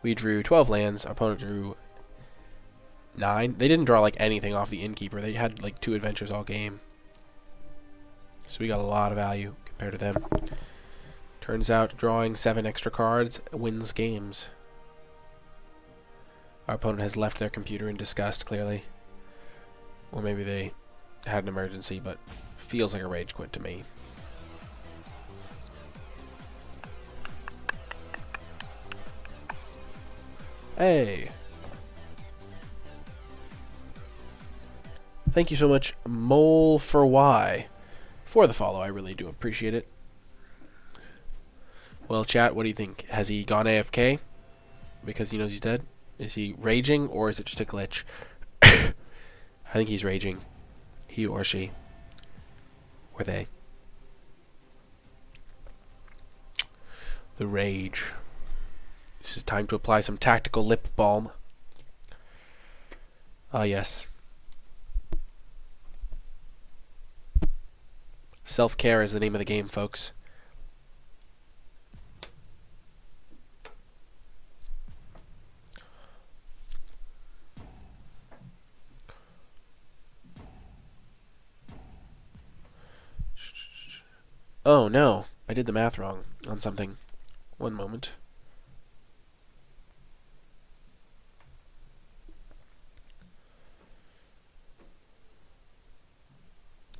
We drew 12 lands. Our opponent drew 9. They didn't draw like anything off the Innkeeper. They had like 2 adventures all game. So we got a lot of value compared to them. Turns out drawing 7 extra cards wins games. Our opponent has left their computer in disgust, clearly. Or maybe they had an emergency, but feels like a rage quit to me. Hey! Thank you so much, Mole for Y, for the follow. I really do appreciate it. Well, chat, what do you think? Has he gone AFK because he knows he's dead? Is he raging, or is it just a glitch? I think he's raging. He or she. Or they. The rage. This is time to apply some tactical lip balm. Ah, yes. Self-care is the name of the game, folks. Oh, no. I did the math wrong on something. One moment.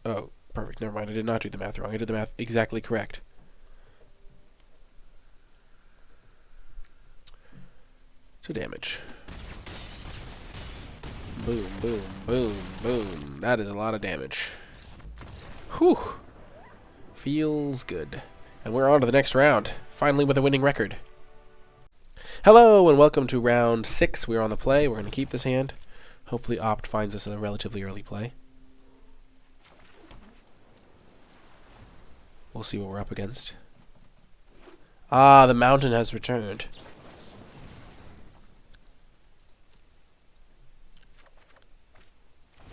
Oh, perfect. Never mind. I did not do the math wrong. I did the math exactly correct. So damage. Boom, boom, boom, boom. That is a lot of damage. Whew. Feels good. And we're on to the next round. Finally with a winning record. Hello and welcome to round 6. We're on the play. We're going to keep this hand. Hopefully Opt finds us a relatively early play. We'll see what we're up against. Ah, the mountain has returned.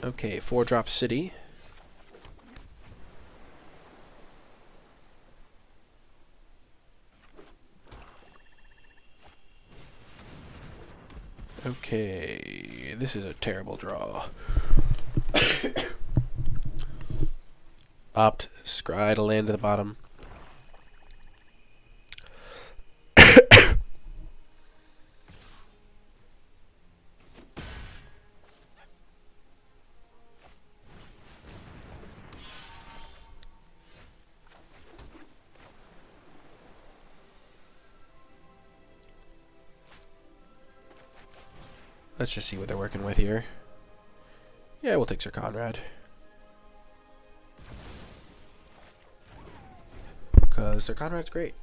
Okay, 4-drop city. Okay, this is a terrible draw. Opt, scry to land to the bottom. Let's just see what they're working with here. Yeah, we'll take Sir Conrad. Because Sir Conrad's great.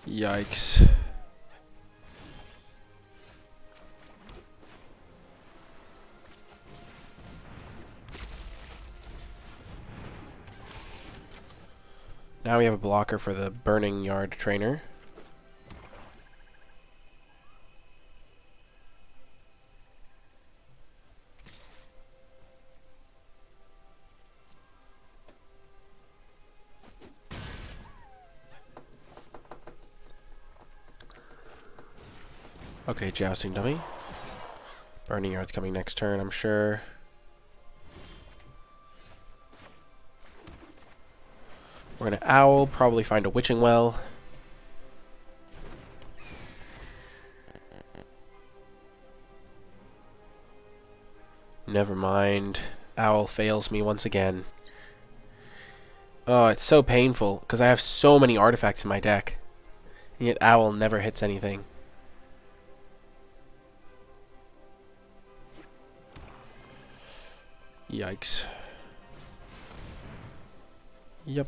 Yikes. Now we have a blocker for the Burning Yard trainer. Okay, Jousting Dummy. Burning Yard's coming next turn, I'm sure. We're going to Owl, probably find a Witching Well. Never mind. Owl fails me once again. Oh, it's so painful, because I have so many artifacts in my deck. And yet Owl never hits anything. Yikes. Yep.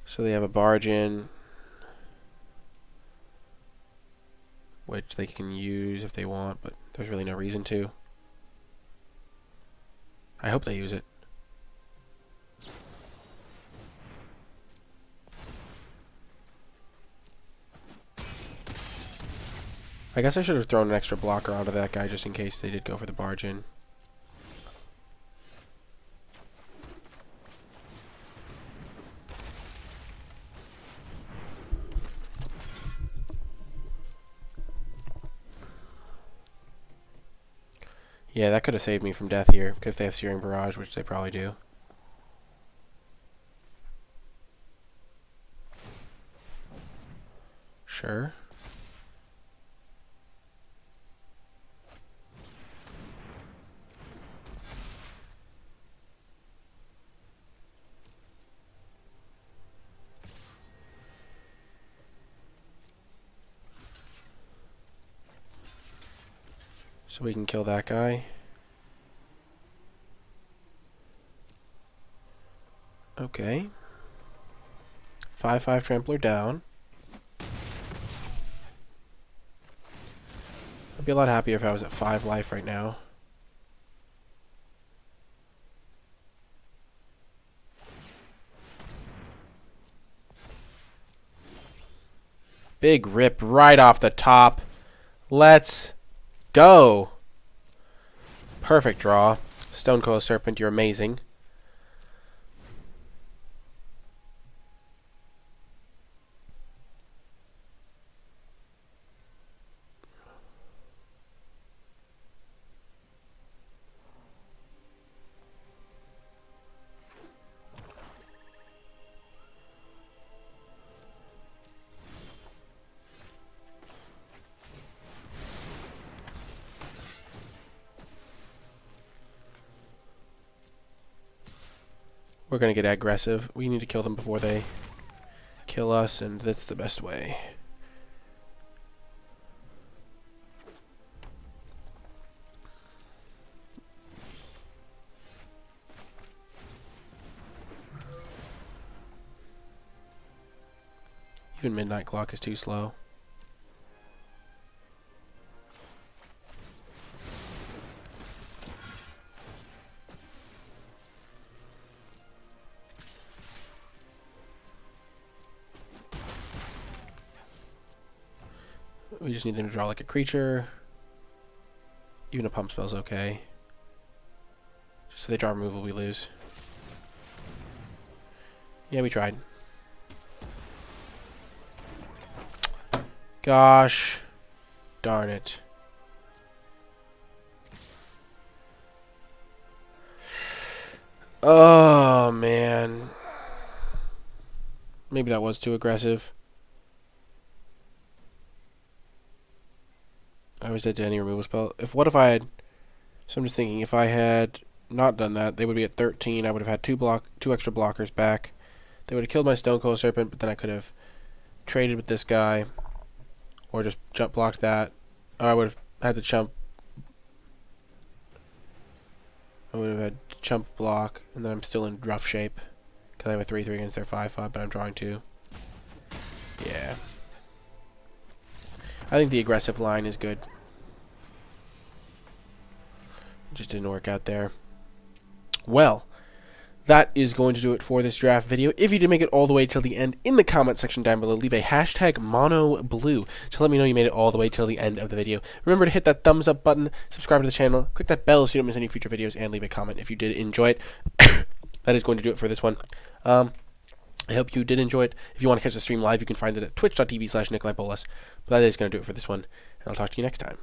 So they have a barge in, which they can use if they want, but there's really no reason to. I hope they use it. I guess I should have thrown an extra blocker onto that guy just in case they did go for the barge in. Yeah, that could have saved me from death here, if they have Searing Barrage, which they probably do. Sure. So we can kill that guy. Okay. 5/5 Trampler down. I'd be a lot happier if I was at 5 life right now. Big rip right off the top. Let's go. Perfect draw. Stonecoil Serpent, you're amazing. We're going to get aggressive. We need to kill them before they kill us, and that's the best way. Even Midnight Clock is too slow. We just need them to draw like a creature. Even a pump spell's okay. Just so they draw removal, we lose. Yeah, we tried. Gosh. Darn it. Oh, man. Maybe that was too aggressive. I was dead to any removal spell. What if I had... So I'm just thinking, if I had not done that, they would be at 13. I would have had two extra blockers back. They would have killed my Stonecoil Serpent, but then I could have traded with this guy. Or just jump blocked that. Or I would have had to chump. I would have had to chump block, and then I'm still in rough shape. Because I have a 3/3 against their 5/5, but I'm drawing 2. Yeah. I think the aggressive line is good. It just didn't work out there. Well, that is going to do it for this draft video. If you did make it all the way till the end, in the comment section down below, leave a hashtag #monoblue to let me know you made it all the way till the end of the video. Remember to hit that thumbs up button, subscribe to the channel, click that bell so you don't miss any future videos, and leave a comment if you did enjoy it. That is going to do it for this one. I hope you did enjoy it. If you want to catch the stream live, you can find it at twitch.tv/NicolaiBolas. But that is going to do it for this one, and I'll talk to you next time.